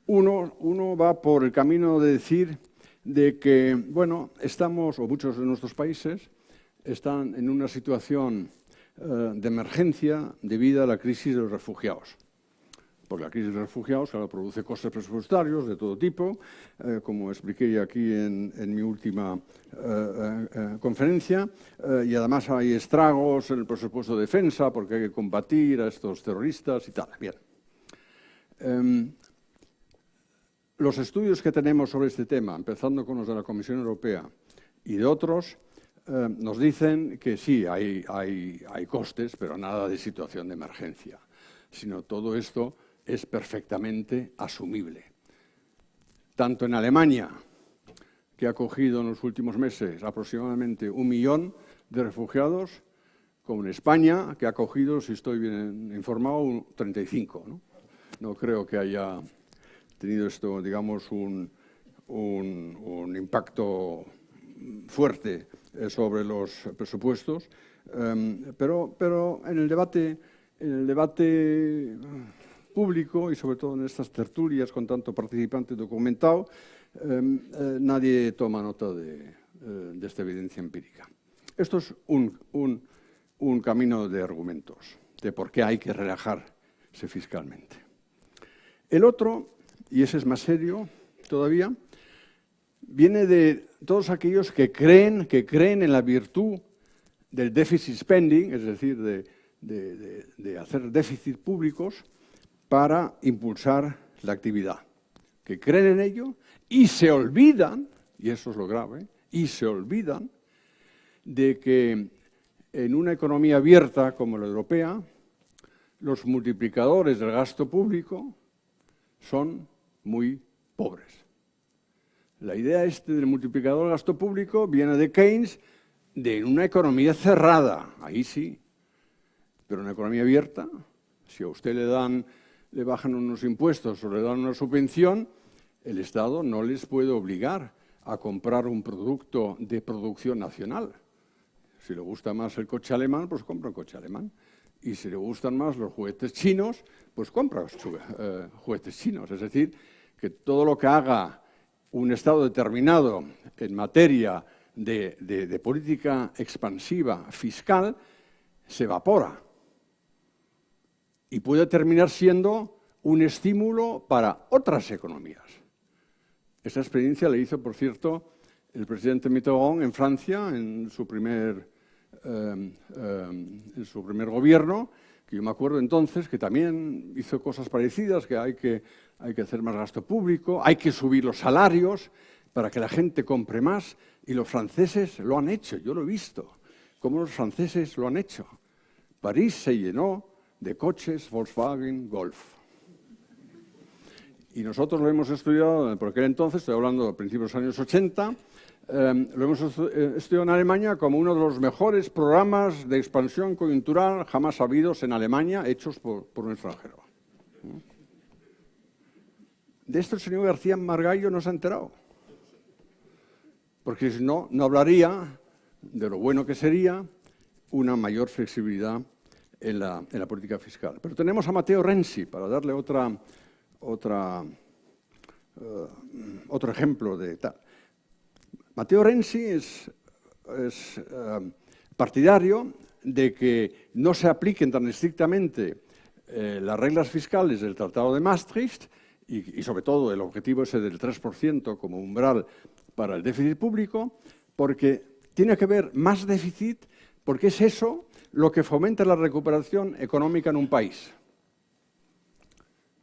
Uno va por el camino de decir de que, bueno, muchos de nuestros países están en una situación de emergencia debido a la crisis de los refugiados. Porque la crisis de refugiados, claro, produce costes presupuestarios de todo tipo, como expliqué aquí en mi última conferencia, y además hay estragos en el presupuesto de defensa porque hay que combatir a estos terroristas y tal. Bien. Los estudios que tenemos sobre este tema, empezando con los de la Comisión Europea y de otros, nos dicen que sí, hay costes, pero nada de situación de emergencia, sino todo esto es perfectamente asumible. Tanto en Alemania, que ha acogido en los últimos meses aproximadamente 1 millón de refugiados, como en España, que ha acogido, si estoy bien informado, 35. No creo que haya tenido esto, digamos, un impacto fuerte sobre los presupuestos, pero en el debate público y sobre todo en estas tertulias con tanto participante documentado, nadie toma nota de esta evidencia empírica. Esto es un camino de argumentos de por qué hay que relajarse fiscalmente. El otro, y ese es más serio todavía, viene de todos aquellos que creen en la virtud del deficit spending, es decir, de hacer déficit públicos para impulsar la actividad, que creen en ello y se olvidan, y eso es lo grave, y se olvidan de que en una economía abierta como la europea, los multiplicadores del gasto público son muy pobres. La idea del multiplicador del gasto público viene de Keynes, de una economía cerrada, ahí sí, pero en una economía abierta, si a usted le bajan unos impuestos o le dan una subvención, el Estado no les puede obligar a comprar un producto de producción nacional. Si le gusta más el coche alemán, pues compra un coche alemán. Y si le gustan más los juguetes chinos, pues compra juguetes chinos. Es decir, que todo lo que haga un Estado determinado en materia de política expansiva fiscal se evapora y puede terminar siendo un estímulo para otras economías. Esa experiencia la hizo, por cierto, el presidente Mitterrand en Francia en su primer gobierno, que yo me acuerdo entonces que también hizo cosas parecidas, que hay que hacer más gasto público, hay que subir los salarios para que la gente compre más, y los franceses lo han hecho, yo lo he visto, cómo los franceses lo han hecho. París se llenó de coches Volkswagen Golf. Y nosotros lo hemos estudiado, por aquel entonces, estoy hablando de principios de los años 80, lo hemos estudiado en Alemania como uno de los mejores programas de expansión coyuntural jamás habidos en Alemania, hechos por un extranjero. De esto el señor García Margallo no se ha enterado, porque si no, no hablaría de lo bueno que sería una mayor flexibilidad en la política fiscal. Pero tenemos a Matteo Renzi, para darle otro ejemplo de tal. Matteo Renzi es partidario de que no se apliquen tan estrictamente las reglas fiscales del Tratado de Maastricht y sobre todo el objetivo ese del 3% como umbral para el déficit público, porque tiene que haber más déficit, porque es eso lo que fomenta la recuperación económica en un país.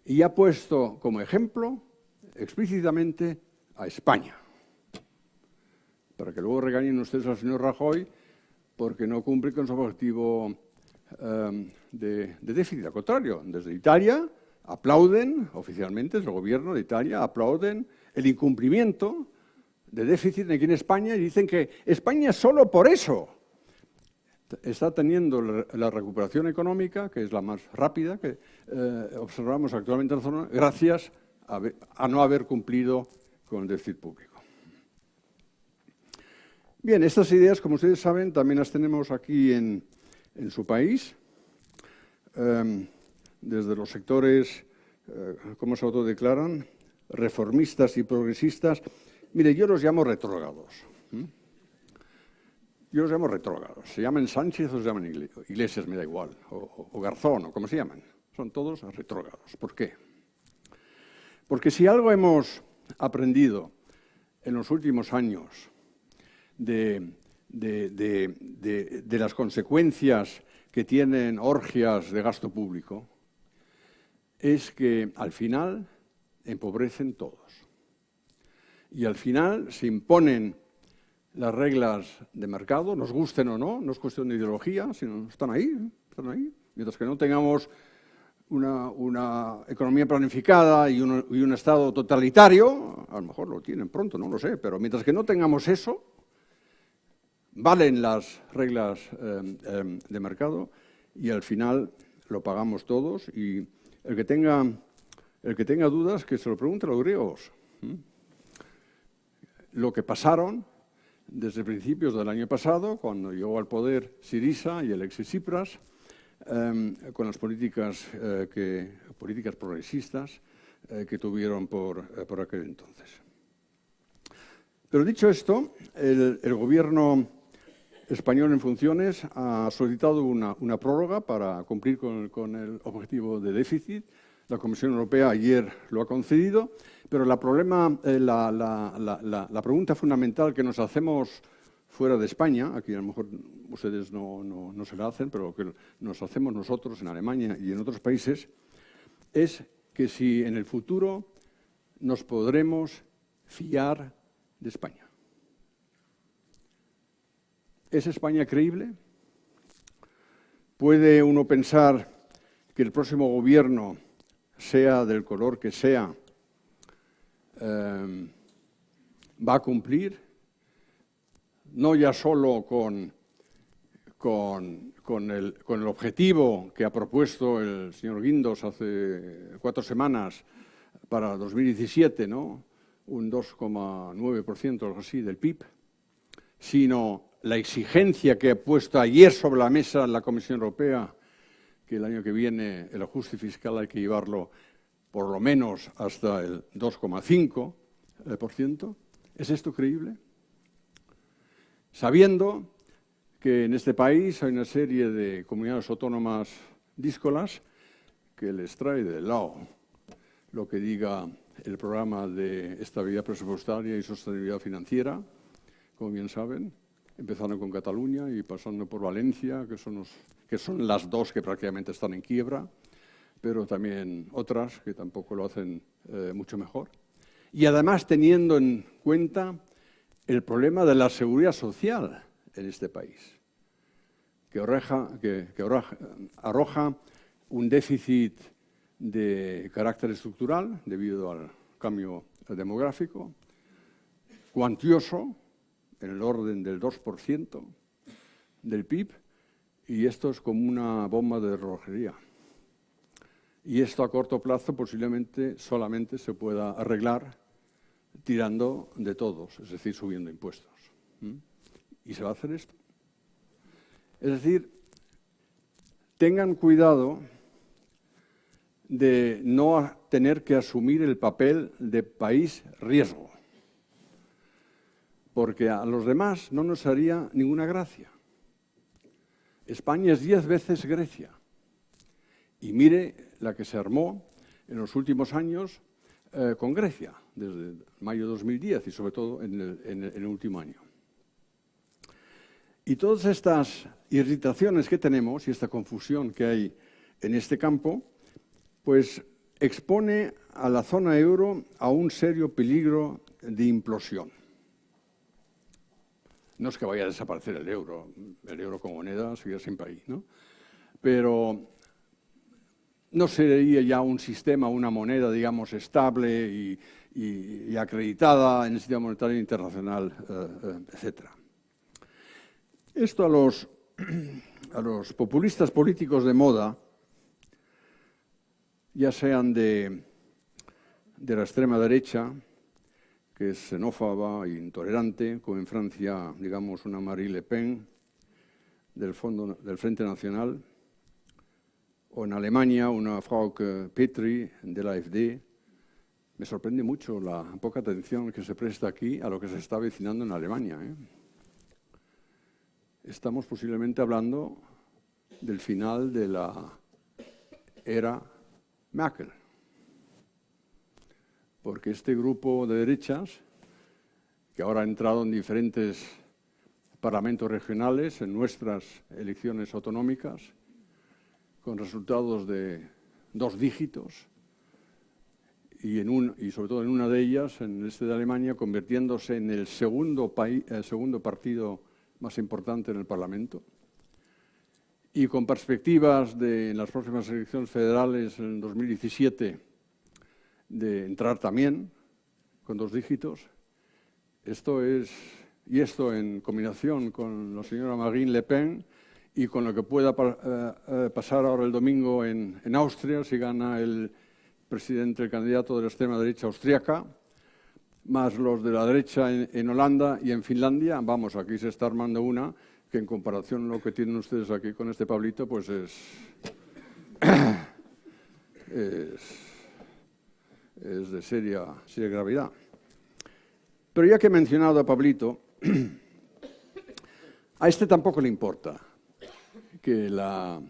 Y ha puesto como ejemplo explícitamente a España, para que luego regañen ustedes al señor Rajoy porque no cumple con su objetivo de déficit. Al contrario, desde Italia aplauden oficialmente, desde el gobierno de Italia aplauden el incumplimiento de déficit aquí en España y dicen que España solo por eso está teniendo la recuperación económica, que es la más rápida que observamos actualmente en la zona, gracias a no haber cumplido con el déficit público. Bien, estas ideas, como ustedes saben, también las tenemos aquí en su país, desde los sectores, ¿cómo se autodeclaran?, reformistas y progresistas. Mire, yo los llamo retrógrados. Yo los llamo retrógrados. Se llaman Sánchez o se llaman Iglesias, me da igual, o Garzón, o como se llaman. Son todos retrógrados. ¿Por qué? Porque si algo hemos aprendido en los últimos años de las consecuencias que tienen orgias de gasto público, es que al final empobrecen todos. Y al final se imponen las reglas de mercado, nos gusten o no, no es cuestión de ideología, sino están ahí. Mientras que no tengamos una economía planificada y un Estado totalitario, a lo mejor lo tienen pronto, no lo sé, pero mientras que no tengamos eso, valen las reglas de mercado y al final lo pagamos todos. Y el que tenga dudas, que se lo pregunte a los griegos. Lo que pasaron desde principios del año pasado, cuando llegó al poder Syriza y Alexis Tsipras, con las políticas progresistas que tuvieron por aquel entonces. Pero dicho esto, el gobierno español en funciones ha solicitado una prórroga para cumplir con el objetivo de déficit. La Comisión Europea ayer lo ha concedido, pero la pregunta fundamental que nos hacemos fuera de España, aquí a lo mejor ustedes no se la hacen, pero que nos hacemos nosotros en Alemania y en otros países, es que si en el futuro nos podremos fiar de España. ¿Es España creíble? ¿Puede uno pensar que el próximo gobierno, sea del color que sea, va a cumplir? No ya solo con el objetivo que ha propuesto el señor Guindos hace 4 semanas para 2017, ¿no? Un 2,9%, algo así, del PIB, sino la exigencia que ha puesto ayer sobre la mesa la Comisión Europea, que el año que viene el ajuste fiscal hay que llevarlo por lo menos hasta el 2,5%. ¿Es esto creíble? Sabiendo que en este país hay una serie de comunidades autónomas díscolas que les trae de lado lo que diga el programa de estabilidad presupuestaria y sostenibilidad financiera, como bien saben, empezando con Cataluña y pasando por Valencia, que son las dos que prácticamente están en quiebra, pero también otras que tampoco lo hacen mucho mejor. Y además teniendo en cuenta el problema de la seguridad social en este país, que arroja un déficit de carácter estructural debido al cambio demográfico, cuantioso, en el orden del 2% del PIB, y esto es como una bomba de relojería. Y esto a corto plazo posiblemente solamente se pueda arreglar tirando de todos, es decir, subiendo impuestos. ¿Y se va a hacer esto? Es decir, tengan cuidado de no tener que asumir el papel de país riesgo, porque a los demás no nos haría ninguna gracia. España es 10 veces Grecia. Y mire la que se armó en los últimos años con Grecia, desde mayo de 2010 y sobre todo en el último año. Y todas estas irritaciones que tenemos y esta confusión que hay en este campo, pues expone a la zona euro a un serio peligro de implosión. No es que vaya a desaparecer el euro como moneda seguirá siempre ahí, ¿no? Pero no sería ya un sistema, una moneda, digamos, estable y acreditada en el sistema monetario internacional, etcétera. Esto a los populistas políticos de moda, ya sean de la extrema derecha, que es xenófoba e intolerante, como en Francia, digamos, una Marine Le Pen del Frente Nacional, o en Alemania una Frauke Petry de la AfD. Me sorprende mucho la poca atención que se presta aquí a lo que se está avecinando en Alemania, Estamos posiblemente hablando del final de la era Merkel, porque este grupo de derechas, que ahora ha entrado en diferentes parlamentos regionales, en nuestras elecciones autonómicas, con resultados de 2 dígitos, y sobre todo en una de ellas, en el este de Alemania, convirtiéndose en el segundo partido más importante en el Parlamento, y con perspectivas en las próximas elecciones federales en 2017 de entrar también con 2 dígitos. Esto en combinación con la señora Marine Le Pen y con lo que pueda pasar ahora el domingo en Austria, si gana el candidato de la extrema derecha austríaca, más los de la derecha en Holanda y en Finlandia. Vamos, aquí se está armando una que en comparación a lo que tienen ustedes aquí con este Pablito, pues es de seria gravedad. Pero ya que he mencionado a Pablito, a este tampoco le importa que la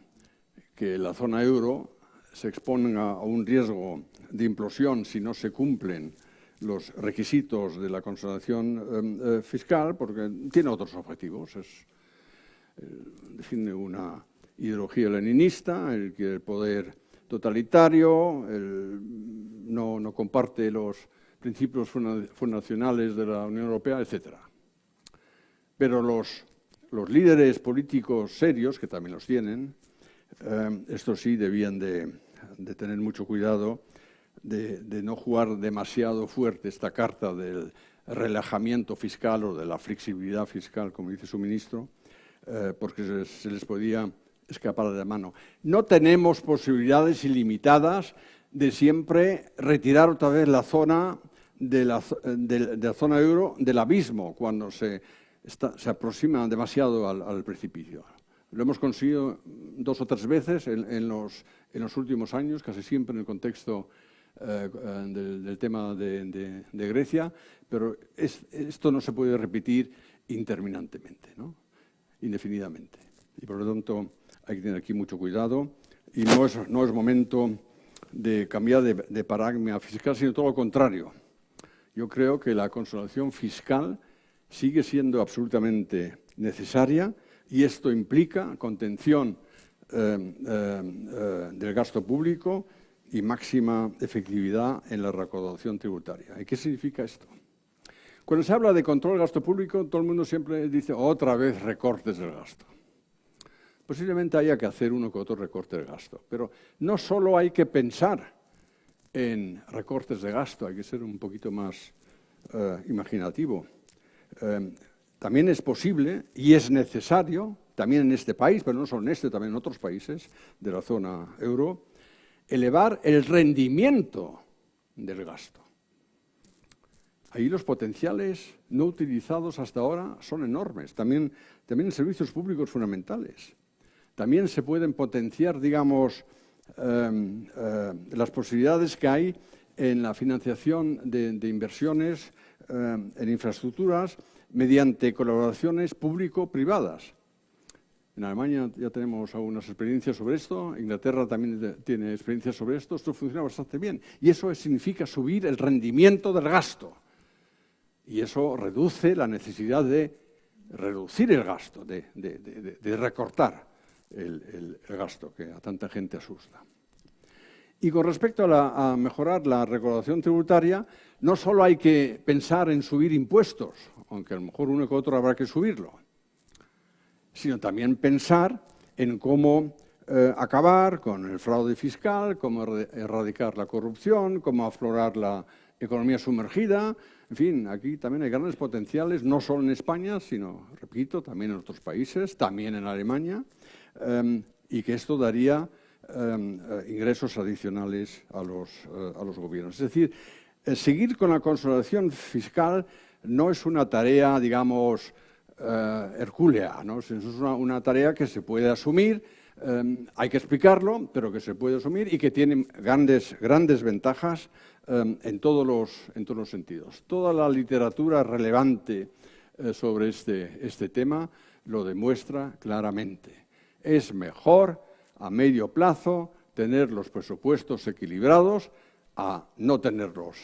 zona euro se exponga a un riesgo de implosión si no se cumplen los requisitos de la consolidación fiscal, porque tiene otros objetivos. Defiende una ideología leninista, el poder totalitario, no comparte los principios fundacionales de la Unión Europea, etc. Pero los los líderes políticos serios, que también los tienen, estos sí debían de tener mucho cuidado de no jugar demasiado fuerte esta carta del relajamiento fiscal o de la flexibilidad fiscal, como dice su ministro, porque se les podía escapar de la mano. No tenemos posibilidades ilimitadas de siempre retirar otra vez la zona de la zona euro del abismo cuando se aproxima demasiado al precipicio. Lo hemos conseguido 2 o 3 veces en los últimos años, casi siempre en el contexto del tema de Grecia, pero esto no se puede repetir interminantemente, ¿no? Indefinidamente. Y por lo tanto hay que tener aquí mucho cuidado y no es momento de cambiar de paradigma fiscal, sino todo lo contrario. Yo creo que la consolidación fiscal sigue siendo absolutamente necesaria y esto implica contención del gasto público y máxima efectividad en la recaudación tributaria. ¿Y qué significa esto? Cuando se habla de control del gasto público, todo el mundo siempre dice otra vez recortes del gasto. Posiblemente haya que hacer uno que otro recorte del gasto, pero no solo hay que pensar en recortes de gasto, hay que ser un poquito más imaginativo. También es posible y es necesario, también en este país, pero no solo en este, también en otros países de la zona euro, elevar el rendimiento del gasto. Ahí los potenciales no utilizados hasta ahora son enormes, también en servicios públicos fundamentales. También se pueden potenciar, digamos, las posibilidades que hay en la financiación de inversiones en infraestructuras mediante colaboraciones público-privadas. En Alemania ya tenemos algunas experiencias sobre esto, Inglaterra también tiene experiencias sobre esto, esto funciona bastante bien. Y eso significa subir el rendimiento del gasto. Y eso reduce la necesidad de reducir el gasto, de recortar el gasto que a tanta gente asusta. Y con respecto a mejorar la recaudación tributaria, no solo hay que pensar en subir impuestos, aunque a lo mejor uno que otro habrá que subirlo, sino también pensar en cómo acabar con el fraude fiscal, cómo erradicar la corrupción, cómo aflorar la economía sumergida. En fin, aquí también hay grandes potenciales, no solo en España, sino, repito, también en otros países, también en Alemania, y que esto daría ingresos adicionales a los gobiernos. Es decir, seguir con la consolidación fiscal no es una tarea, digamos, hercúlea, ¿no? Es una tarea que se puede asumir, hay que explicarlo, pero que se puede asumir y que tiene grandes ventajas en todos los sentidos. Toda la literatura relevante sobre este tema lo demuestra claramente. Es mejor a medio plazo tener los presupuestos equilibrados a no tenerlos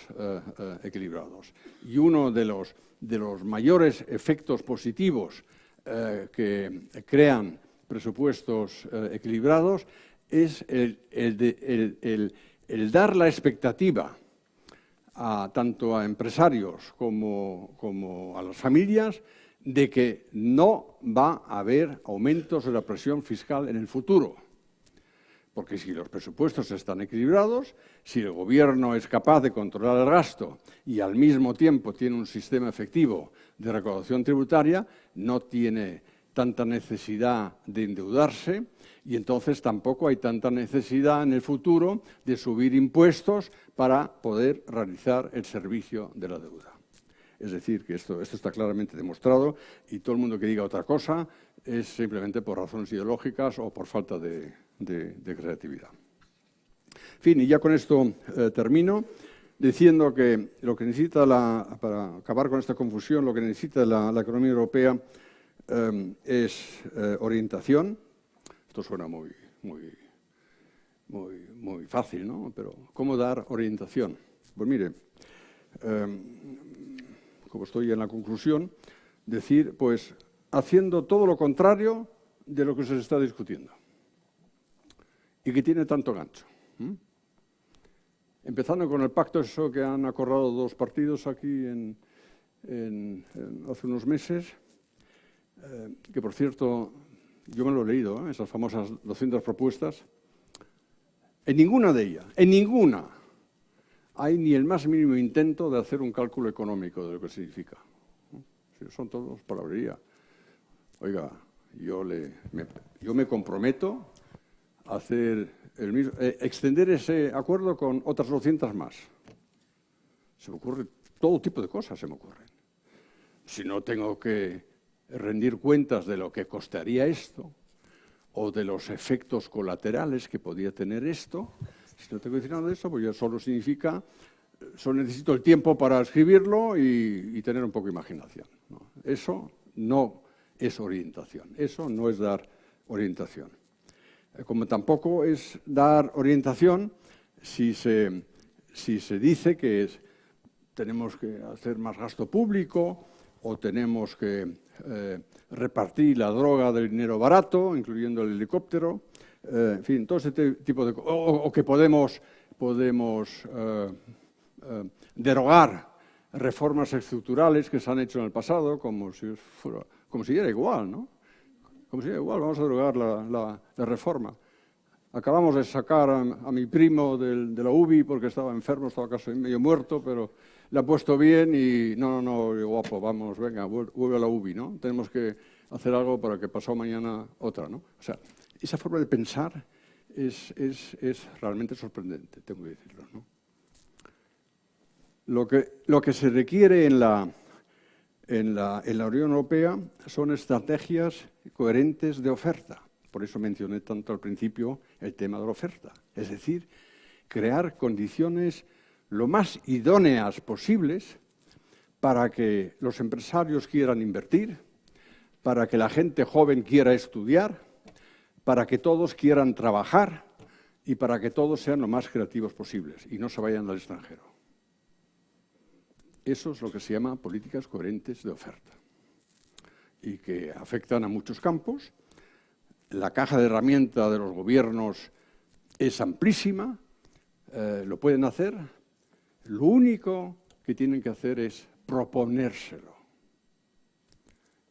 equilibrados. Y uno de los mayores efectos positivos que crean presupuestos equilibrados es el dar la expectativa tanto a empresarios como a las familias de que no va a haber aumentos de la presión fiscal en el futuro. Porque si los presupuestos están equilibrados, si el gobierno es capaz de controlar el gasto y al mismo tiempo tiene un sistema efectivo de recaudación tributaria, no tiene tanta necesidad de endeudarse y entonces tampoco hay tanta necesidad en el futuro de subir impuestos para poder realizar el servicio de la deuda. Es decir, que esto está claramente demostrado y todo el mundo que diga otra cosa es simplemente por razones ideológicas o por falta de creatividad. En fin, y ya con esto termino diciendo que lo que necesita, para acabar con esta confusión, lo que necesita la economía europea es orientación. Esto suena muy fácil, ¿no? Pero ¿cómo dar orientación? Pues mire, como estoy en la conclusión, decir, pues, haciendo todo lo contrario de lo que se está discutiendo y que tiene tanto gancho. Empezando con el pacto eso que han acordado 2 partidos aquí hace unos meses, que por cierto, yo me lo he leído, esas famosas 200 propuestas. En ninguna de ellas, en ninguna, hay ni el más mínimo intento de hacer un cálculo económico de lo que significa. Son todos palabrería. Oiga, yo me comprometo a hacer extender ese acuerdo con otras 200 más. Se me ocurre todo tipo de cosas, se me ocurren. Si no tengo que rendir cuentas de lo que costaría esto o de los efectos colaterales que podría tener esto, si no tengo que decir nada de eso, pues ya solo significa, solo necesito el tiempo para escribirlo y tener un poco de imaginación, ¿no? Eso no es orientación, eso no es dar orientación. Como tampoco es dar orientación si se dice que tenemos que hacer más gasto público o tenemos que repartir la droga del dinero barato, incluyendo el helicóptero, en fin, todo ese tipo de cosas. O que podemos derogar reformas estructurales que se han hecho en el pasado, como si era igual, ¿no? Como si era igual, vamos a derogar la reforma. Acabamos de sacar a mi primo de la UBI porque estaba enfermo, estaba casi medio muerto, pero le ha puesto bien y no, guapo, vamos, venga, vuelve a la UBI, ¿no? Tenemos que hacer algo para que pasado mañana otra, ¿no? O sea, esa forma de pensar es realmente sorprendente, tengo que decirlo, ¿no? Lo que se requiere en la Unión Europea son estrategias coherentes de oferta. Por eso mencioné tanto al principio el tema de la oferta. Es decir, crear condiciones lo más idóneas posibles para que los empresarios quieran invertir, para que la gente joven quiera estudiar, para que todos quieran trabajar y para que todos sean lo más creativos posibles y no se vayan al extranjero. Eso es lo que se llama políticas coherentes de oferta y que afectan a muchos campos. La caja de herramientas de los gobiernos es amplísima, lo pueden hacer. Lo único que tienen que hacer es proponérselo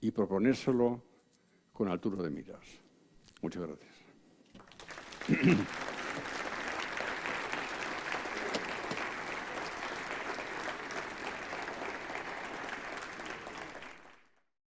y proponérselo con altura de miras. Muchas gracias.